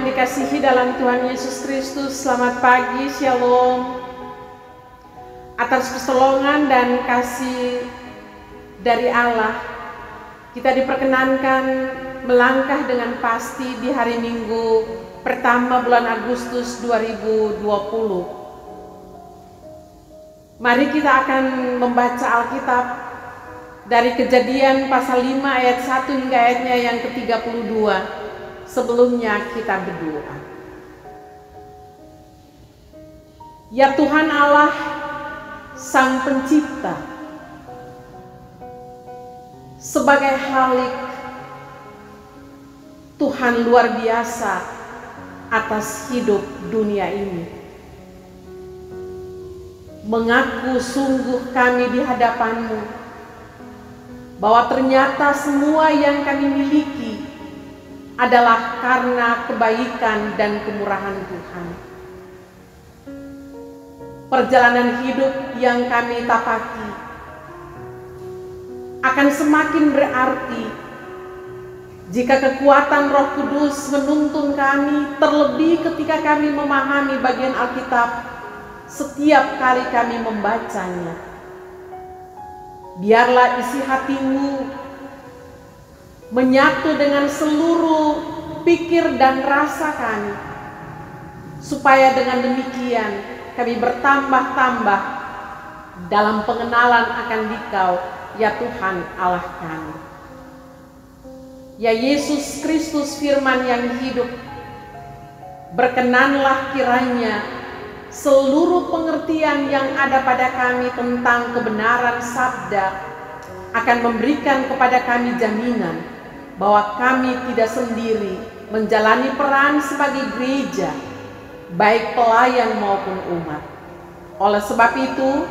yang dikasihi dalam Tuhan Yesus Kristus, selamat pagi, shalom. Atas pertolongan dan kasih dari Allah, kita diperkenankan melangkah dengan pasti di hari Minggu pertama bulan Agustus 2020. Mari kita akan membaca Alkitab dari Kejadian pasal 5 ayat 1 hingga ayatnya yang ke-32. Sebelumnya kita berdoa. Ya Tuhan Allah, Sang Pencipta, sebagai Khalik, Tuhan luar biasa atas hidup dunia ini. Mengaku sungguh kami di hadapan-Mu bahwa ternyata semua yang kami miliki adalah karena kebaikan dan kemurahan Tuhan. Perjalanan hidup yang kami tapaki akan semakin berarti jika kekuatan Roh Kudus menuntun kami, terlebih ketika kami memahami bagian Alkitab setiap kali kami membacanya. Biarlah isi hati-Mu menyatu dengan seluruh pikir dan rasa kami, supaya dengan demikian kami bertambah-tambah dalam pengenalan akan Dikau, ya Tuhan Allah kami. Ya Yesus Kristus, firman yang hidup, berkenanlah kiranya seluruh pengertian yang ada pada kami tentang kebenaran sabda akan memberikan kepada kami jaminan bahwa kami tidak sendiri menjalani peran sebagai gereja, baik pelayan maupun umat. Oleh sebab itu,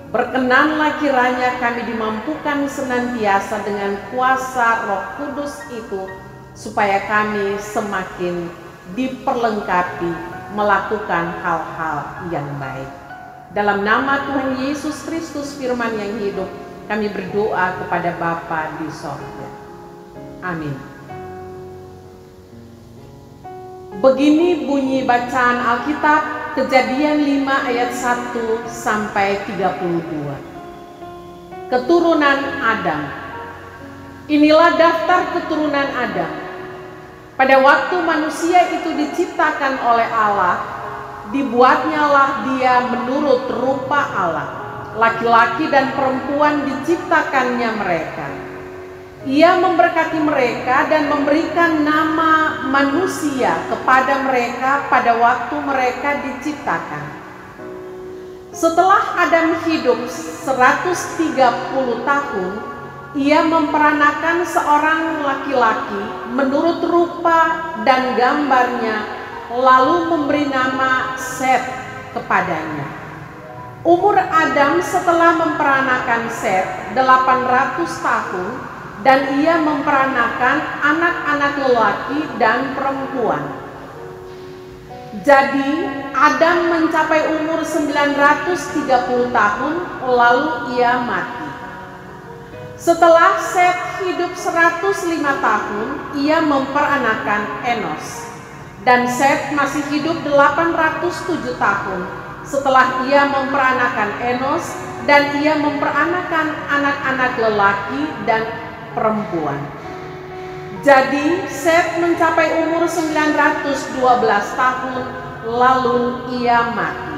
berkenanlah kiranya kami dimampukan senantiasa dengan kuasa Roh Kudus itu, supaya kami semakin diperlengkapi melakukan hal-hal yang baik. Dalam nama Tuhan Yesus Kristus, firman yang hidup, kami berdoa kepada Bapa di sorga. Amin. Begini bunyi bacaan Alkitab, Kejadian 5 ayat 1 sampai 32. Keturunan Adam. Inilah daftar keturunan Adam. Pada waktu manusia itu diciptakan oleh Allah, dibuatnyalah dia menurut rupa Allah. Laki-laki dan perempuan diciptakannya mereka. Ia memberkati mereka dan memberikan nama manusia kepada mereka pada waktu mereka diciptakan. Setelah Adam hidup 130 tahun, ia memperanakan seorang laki-laki menurut rupa dan gambarnya, lalu memberi nama Set kepadanya. Umur Adam setelah memperanakan Set 800 tahun, dan ia memperanakan anak-anak lelaki dan perempuan. Jadi Adam mencapai umur 930 tahun, lalu ia mati. Setelah Set hidup 105 tahun, ia memperanakan Enos. Dan Set masih hidup 807 tahun setelah ia memperanakan Enos, dan ia memperanakan anak-anak lelaki dan perempuan. Jadi Set mencapai umur 912 tahun, lalu ia mati.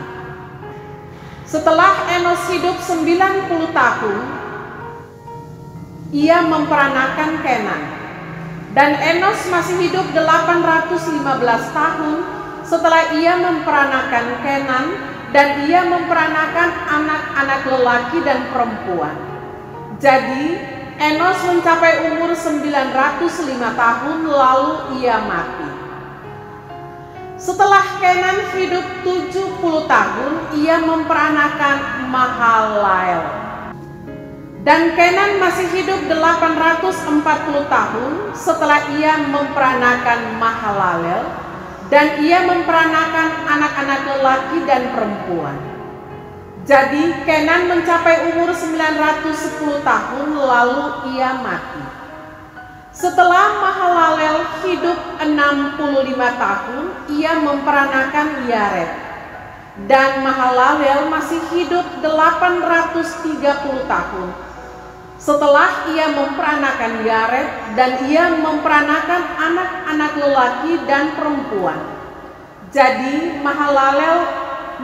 Setelah Enos hidup 90 tahun, ia memperanakan Kenan. Dan Enos masih hidup 815 tahun setelah ia memperanakan Kenan, dan ia memperanakan anak-anak lelaki dan perempuan. Jadi Enos mencapai umur 905 tahun, lalu ia mati. Setelah Kenan hidup 70 tahun, ia memperanakan Mahalael. Dan Kenan masih hidup 840 tahun setelah ia memperanakan Mahalael, dan ia memperanakan anak-anak lelaki dan perempuan. Jadi Kenan mencapai umur 910 tahun, lalu ia mati. Setelah Mahalalel hidup 65 tahun, ia memperanakan Yared. Dan Mahalalel masih hidup 830 tahun. Setelah ia memperanakan Yared, dan ia memperanakan anak-anak lelaki dan perempuan. Jadi Mahalalel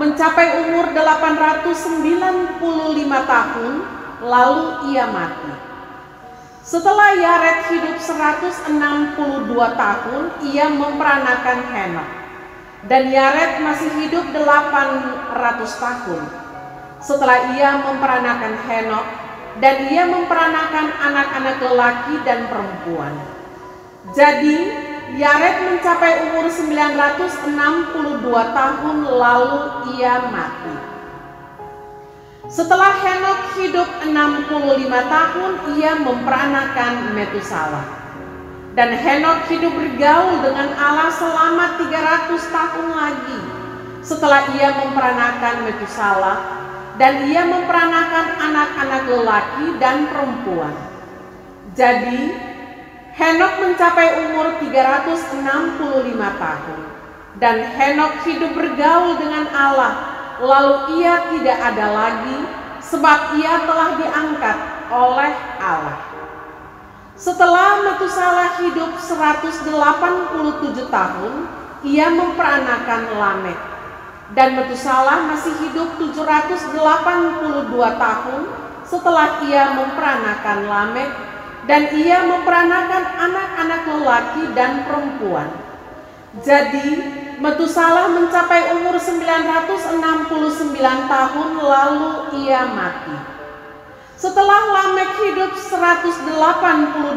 mencapai umur 895 tahun, lalu ia mati. Setelah Yared hidup 162 tahun, ia memperanakan Henok. Dan Yared masih hidup 800 tahun. Setelah ia memperanakan Henok, dan ia memperanakan anak-anak lelaki dan perempuan. Jadi Yared mencapai umur 962 tahun, lalu ia mati. Setelah Henok hidup 65 tahun, ia memperanakan Metusalah. Dan Henok hidup bergaul dengan Allah selama 300 tahun lagi. Setelah ia memperanakan Metusalah, dan ia memperanakan anak-anak lelaki dan perempuan. Jadi Henok mencapai umur 365 tahun. Dan Henok hidup bergaul dengan Allah, lalu ia tidak ada lagi, sebab ia telah diangkat oleh Allah. Setelah Metusalah hidup 187 tahun, ia memperanakan Lamek. Dan Metusalah masih hidup 782 tahun setelah ia memperanakan Lamek, dan ia memperanakan anak-anak lelaki dan perempuan. Jadi Metusalah mencapai umur 969 tahun, lalu ia mati. Setelah Lamek hidup 182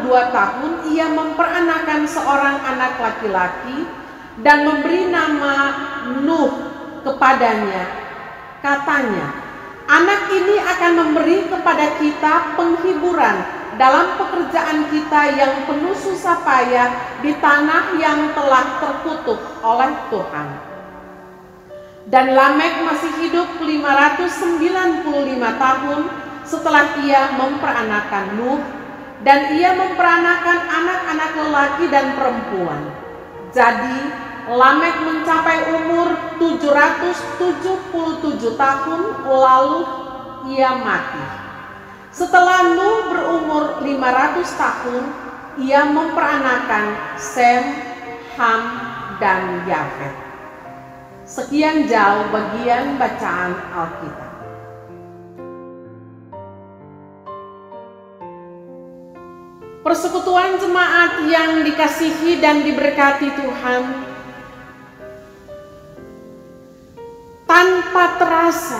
tahun, ia memperanakan seorang anak laki-laki dan memberi nama Nuh kepadanya. Katanya, anak ini akan memberi kepada kita penghiburan dalam pekerjaan kita yang penuh susah payah di tanah yang telah terkutuk oleh Tuhan. Dan Lamek masih hidup 595 tahun setelah ia memperanakan Nuh, dan ia memperanakan anak-anak lelaki dan perempuan. Jadi Lamek mencapai umur 777 tahun, lalu ia mati. Setelah Nuh berumur 500 tahun, ia memperanakan Sem, Ham, dan Yafet. Sekian jauh bagian bacaan Alkitab. Persekutuan jemaat yang dikasihi dan diberkati Tuhan, tanpa terasa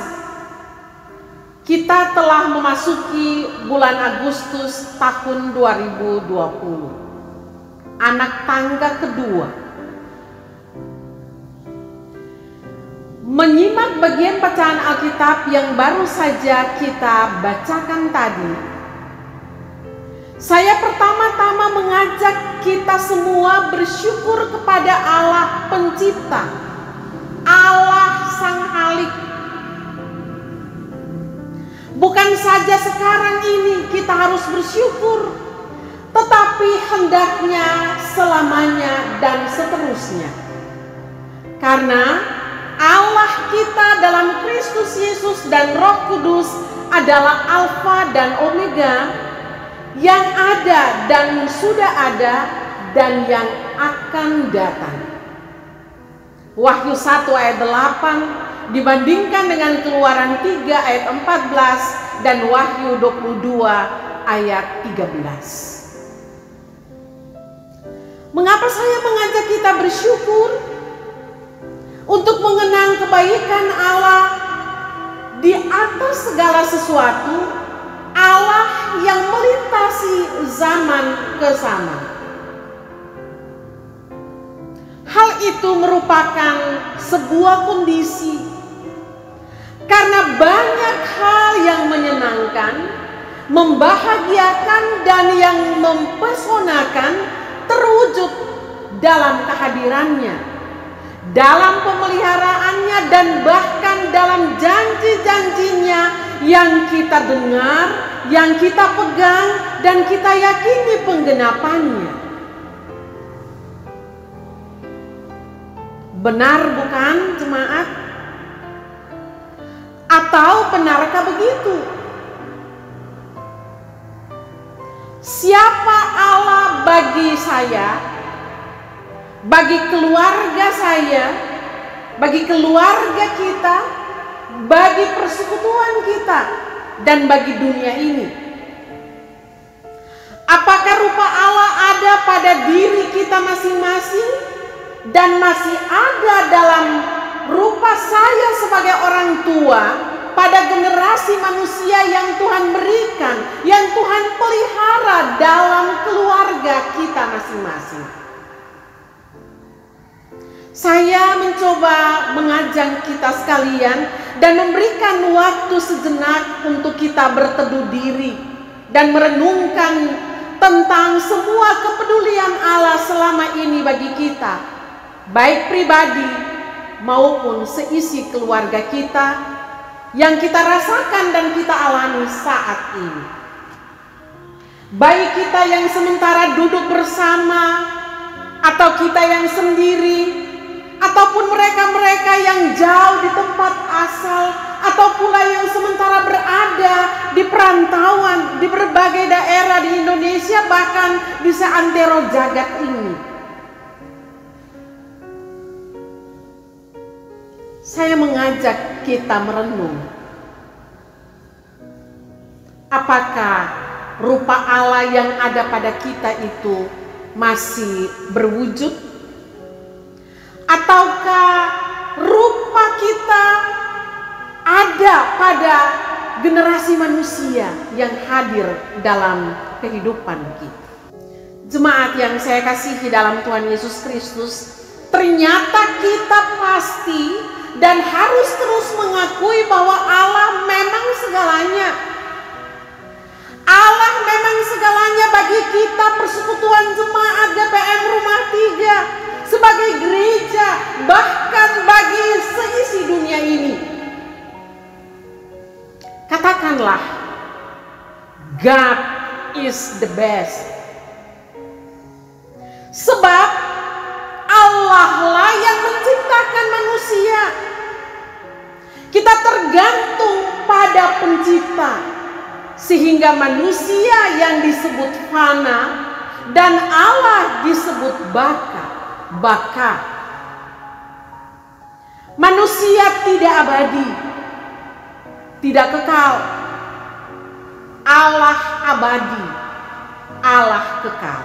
kita telah memasuki bulan Agustus tahun 2020, anak tangga kedua. Menyimak bagian bacaan Alkitab yang baru saja kita bacakan tadi, saya pertama-tama mengajak kita semua bersyukur kepada Allah Pencipta, Allah Sang Halik. Bukan saja sekarang ini kita harus bersyukur, tetapi hendaknya selamanya dan seterusnya. Karena Allah kita dalam Kristus Yesus dan Roh Kudus adalah Alfa dan Omega, yang ada dan sudah ada dan yang akan datang. Wahyu 1 ayat 8 dibandingkan dengan Keluaran 3 ayat 14 dan Wahyu 22 ayat 13. Mengapa saya mengajak kita bersyukur? Untuk mengenang kebaikan Allah di atas segala sesuatu, Allah yang melintasi zaman ke zaman. Hal itu merupakan sebuah kondisi, karena banyak hal yang menyenangkan, membahagiakan, dan yang mempesonakan terwujud dalam kehadirannya, dalam pemeliharaannya, dan bahkan dalam janji-janjinya yang kita dengar, yang kita pegang, dan kita yakini penggenapannya. Benar bukan jemaat? Atau benarkah begitu? Siapa Allah bagi saya, bagi keluarga saya, bagi keluarga kita, bagi persekutuan kita, dan bagi dunia ini? Apakah rupa Allah ada pada diri kita masing-masing dan masih ada dalam rupa saya sebagai orang tua pada generasi manusia yang Tuhan berikan, yang Tuhan pelihara dalam keluarga kita masing-masing? Saya mencoba mengajak kita sekalian dan memberikan waktu sejenak untuk kita berteduh diri dan merenungkan tentang semua kepedulian Allah selama ini bagi kita, baik pribadi maupun seisi keluarga kita yang kita rasakan dan kita alami saat ini. Baik kita yang sementara duduk bersama, atau kita yang sendiri, ataupun mereka-mereka yang jauh di tempat asal, atau pula yang sementara berada di perantauan di berbagai daerah di Indonesia, bahkan di seantero jagat ini. Saya mengajak kita merenung, apakah rupa Allah yang ada pada kita itu masih berwujud? Ataukah rupa kita ada pada generasi manusia yang hadir dalam kehidupan kita? Jemaat yang saya kasihi dalam Tuhan Yesus Kristus, ternyata kita pasti dan harus terus mengakui bahwa Allah memang segalanya. Allah memang segalanya bagi kita, persekutuan jemaat GPM Rumah 3, sebagai gereja, bahkan bagi seisi dunia ini. Katakanlah, God is the best. Sebab Allah lah yang menciptakan manusia. Kita tergantung pada pencipta, sehingga manusia yang disebut fana dan Allah disebut baka. Manusia tidak abadi, tidak kekal. Allah abadi, Allah kekal.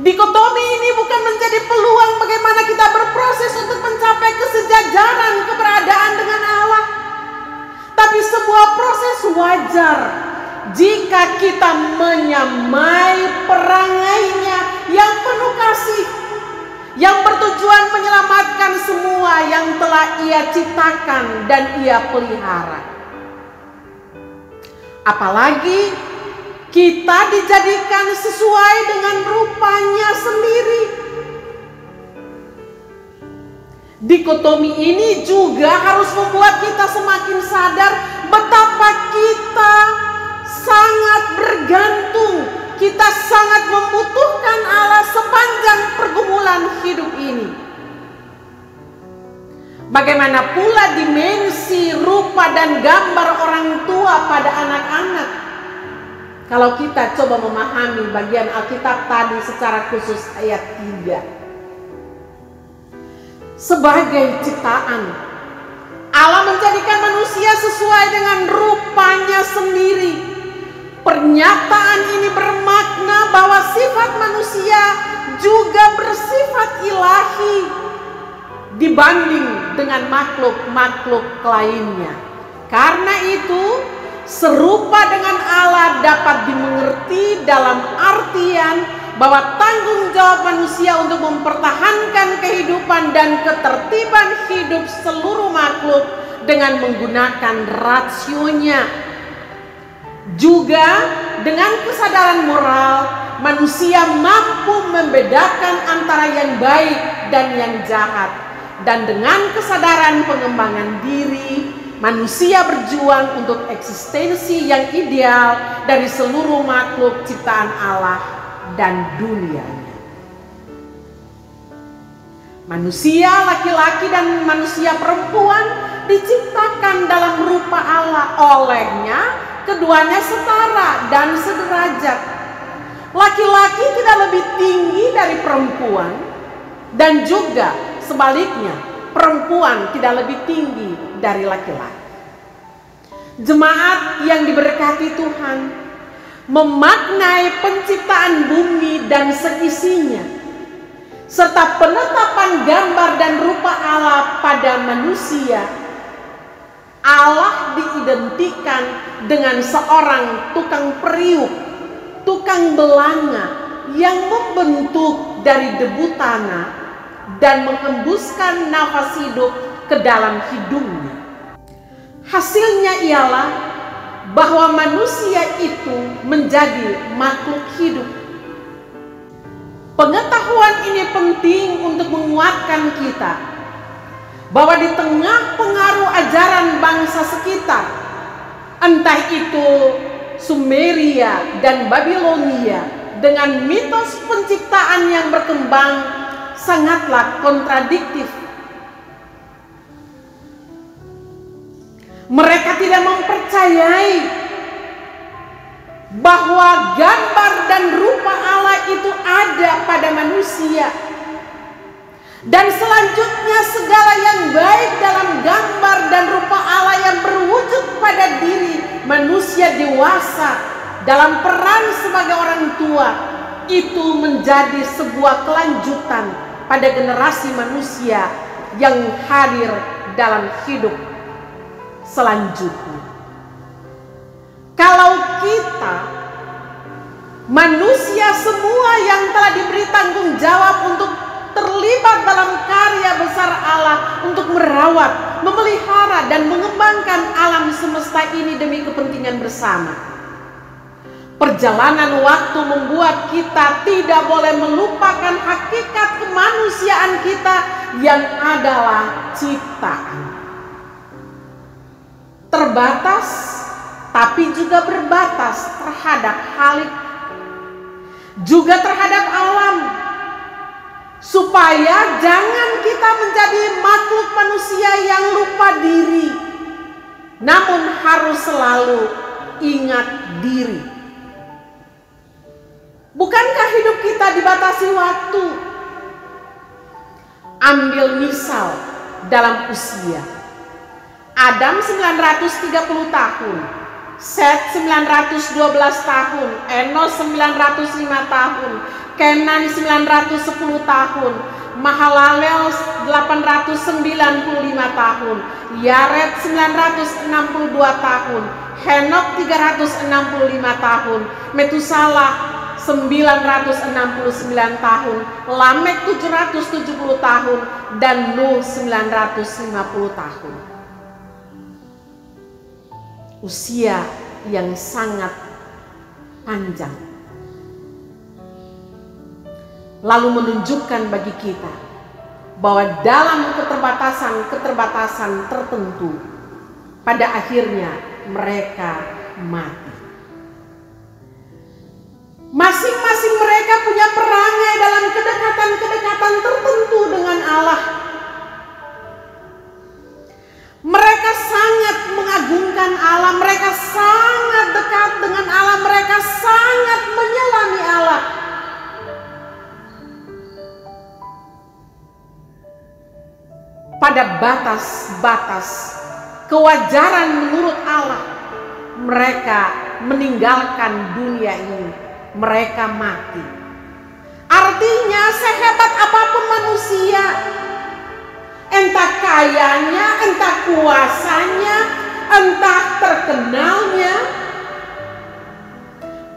Dikotomi ini bukan menjadi peluang bagaimana kita berproses untuk mencapai kesejajaran keberadaan dengan Allah, tapi sebuah proses wajar jika kita menyamai perangainya yang penuh kasih, yang bertujuan menyelamatkan semua yang telah Ia ciptakan dan Ia pelihara. Apalagi kita dijadikan sesuai dengan rupanya sendiri. Dikotomi ini juga harus membuat kita semakin sadar betapa kita sangat bergantung, kita sangat membutuhkan Allah sepanjang pergumulan hidup ini. Bagaimana pula dimensi, rupa dan gambar orang tua pada anak-anak? Kalau kita coba memahami bagian Alkitab tadi secara khusus ayat 3. Sebagai ciptaan, Allah menjadikan manusia sesuai dengan rupanya sendiri. Pernyataan ini bermakna bahwa sifat manusia juga bersifat ilahi dibanding dengan makhluk-makhluk lainnya. Karena itu, serupa dengan Allah dapat dimengerti dalam artian bahwa tanggung jawab manusia untuk mempertahankan kehidupan dan ketertiban hidup seluruh makhluk dengan menggunakan rasionya. Juga dengan kesadaran moral, manusia mampu membedakan antara yang baik dan yang jahat. Dan dengan kesadaran pengembangan diri, Manusia berjuang untuk eksistensi yang ideal dari seluruh makhluk ciptaan Allah dan dunianya. Manusia laki-laki dan manusia perempuan diciptakan dalam rupa Allah. Olehnya keduanya setara dan sederajat. Laki-laki tidak lebih tinggi dari perempuan, dan juga sebaliknya perempuan tidak lebih tinggi dari laki-laki. Jemaat yang diberkati Tuhan memaknai penciptaan bumi dan seisinya, serta penetapan gambar dan rupa Allah pada manusia. Allah diidentikan dengan seorang tukang periuk, tukang belanga yang membentuk dari debu tanah dan menghembuskan nafas hidup ke dalam hidungnya. Hasilnya ialah bahwa manusia itu menjadi makhluk hidup. Pengetahuan ini penting untuk menguatkan kita bahwa di tengah pengaruh ajaran bangsa sekitar, entah itu Sumeria dan Babilonia, dengan mitos penciptaan yang berkembang sangatlah kontradiktif. Mereka tidak mempercayai bahwa gambar dan rupa Allah itu ada pada manusia, dan selanjutnya segala yang baik dalam gambar dan rupa Allah yang berwujud pada diri manusia dewasa dalam peran sebagai orang tua itu menjadi sebuah kelanjutan pada generasi manusia yang hadir dalam hidup selanjutnya. Kalau kita manusia semua yang telah diberi tanggung jawab untuk terlibat dalam karya besar Allah untuk merawat, memelihara dan mengembangkan alam semesta ini demi kepentingan bersama, perjalanan waktu membuat kita tidak boleh melupakan hakikat kemanusiaan kita yang adalah ciptaan. Terbatas tapi juga berbatas terhadap Khalik, juga terhadap alam, supaya jangan kita menjadi makhluk manusia yang lupa diri, namun harus selalu ingat diri. Bukankah hidup kita dibatasi waktu? Ambil misal dalam usia. Adam 930 tahun, Set 912 tahun, Enos 905 tahun, Kenan 910 tahun, Mahalalel 895 tahun, Yared 962 tahun, Henok 365 tahun, Metusalah 969 tahun, Lamek 770 tahun, dan Nuh 950 tahun. Usia yang sangat panjang, lalu menunjukkan bagi kita bahwa dalam keterbatasan tertentu, pada akhirnya mereka mati. Masing-masing mereka punya perangai dalam kedekatan-kedekatan tertentu dengan Allah. Mereka sangat mengagungkan Allah, mereka sangat dekat dengan Allah, mereka sangat menyelami Allah. Pada batas-batas kewajaran menurut Allah, mereka meninggalkan dunia ini, mereka mati. Artinya sehebat apapun manusia, entah kayanya, entah kuasanya, entah terkenalnya,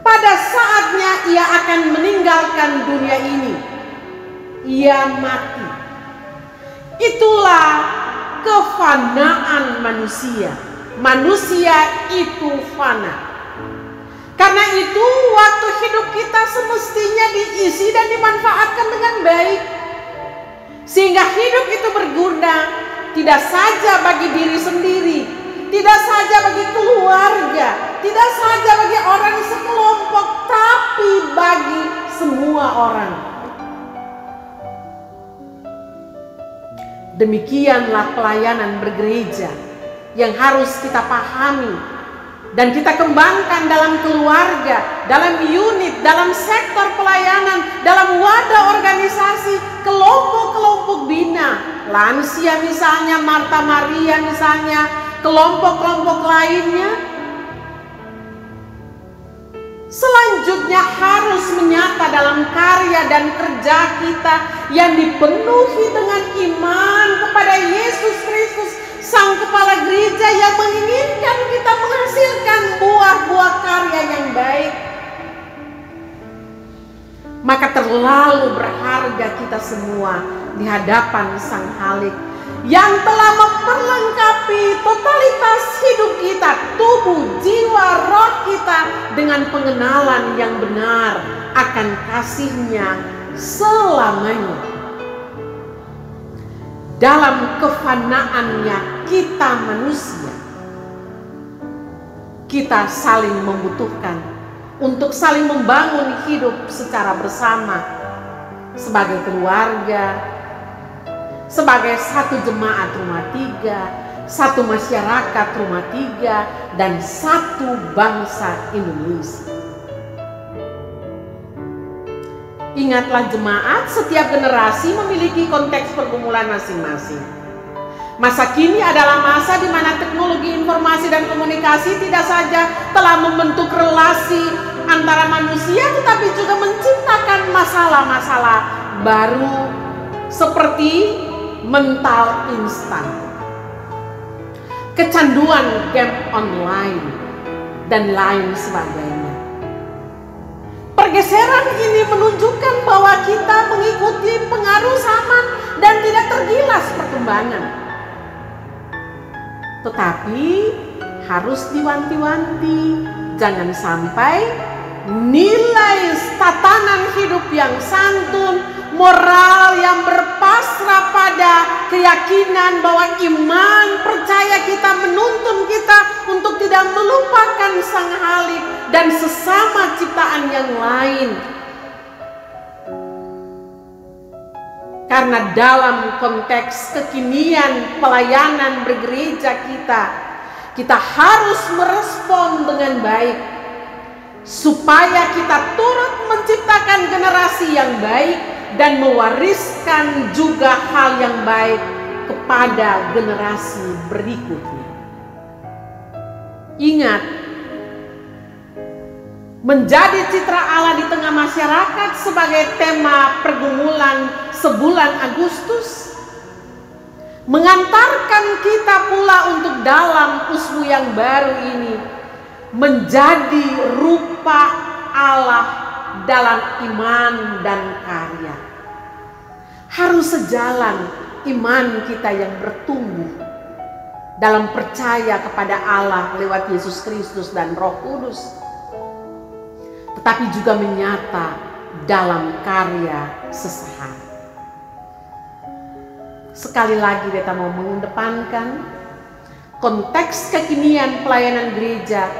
pada saatnya ia akan meninggalkan dunia ini. Ia mati. Itulah kefanaan manusia. Manusia itu fana. Karena itu waktu hidup kita semestinya diisi dan dimanfaatkan dengan baik, sehingga hidup itu berguna tidak saja bagi diri sendiri, tidak saja bagi keluarga, tidak saja bagi orang sekelompok, tapi bagi semua orang. Demikianlah pelayanan bergereja yang harus kita pahami dan kita kembangkan dalam keluarga, dalam unit, dalam sektor pelayanan, dalam wadah organisasi, kelompok-kelompok bina, lansia misalnya, Marta Maria misalnya, kelompok-kelompok lainnya. Selanjutnya harus menyata dalam karya dan kerja kita yang dipenuhi dengan iman kepada Yesus Kristus, Sang Kepala Gereja yang menginginkan kita menghasilkan buah-buah karya yang baik. Maka terlalu berharga kita semua di hadapan Sang Halik yang telah memperlengkapi totalitas hidup kita, tubuh, jiwa, roh kita dengan pengenalan yang benar akan kasih-Nya selamanya. Dalam kefanaannya kita manusia, kita saling membutuhkan untuk saling membangun hidup secara bersama sebagai keluarga, sebagai satu jemaat rumah tiga, satu masyarakat rumah tiga, dan satu bangsa Indonesia. Ingatlah jemaat, setiap generasi memiliki konteks pergumulan masing-masing. Masa kini adalah masa di mana teknologi informasi dan komunikasi tidak saja telah membentuk relasi antara manusia, tetapi juga menciptakan masalah-masalah baru seperti mental instan, kecanduan game online, dan lain sebagainya. Pergeseran ini menunjukkan bahwa kita mengikuti pengaruh zaman dan tidak tergilas perkembangan. Tetapi harus diwanti-wanti, jangan sampai nilai tatanan hidup yang santun, moral yang berpasrah pada keyakinan bahwa iman percaya kita menuntun kita untuk tidak melupakan Sang Halik dan sesama ciptaan yang lain. Karena dalam konteks kekinian pelayanan bergereja kita harus merespon dengan baik supaya kita turut menciptakan generasi yang baik dan mewariskan juga hal yang baik kepada generasi berikutnya. Ingat, menjadi citra Allah di tengah masyarakat sebagai tema pergumulan sebulan Agustus mengantarkan kita pula untuk dalam usbu yang baru ini menjadi rupa Allah dalam iman dan karya. Harus sejalan iman kita yang bertumbuh dalam percaya kepada Allah lewat Yesus Kristus dan Roh Kudus, tetapi juga menyata dalam karya sesehari. Sekali lagi kita mau mengedepankan konteks kekinian pelayanan gereja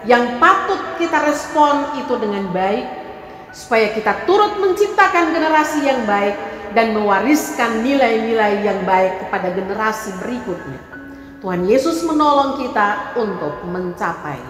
yang patut kita respon itu dengan baik, supaya kita turut menciptakan generasi yang baik dan mewariskan nilai-nilai yang baik kepada generasi berikutnya. Tuhan Yesus menolong kita untuk mencapai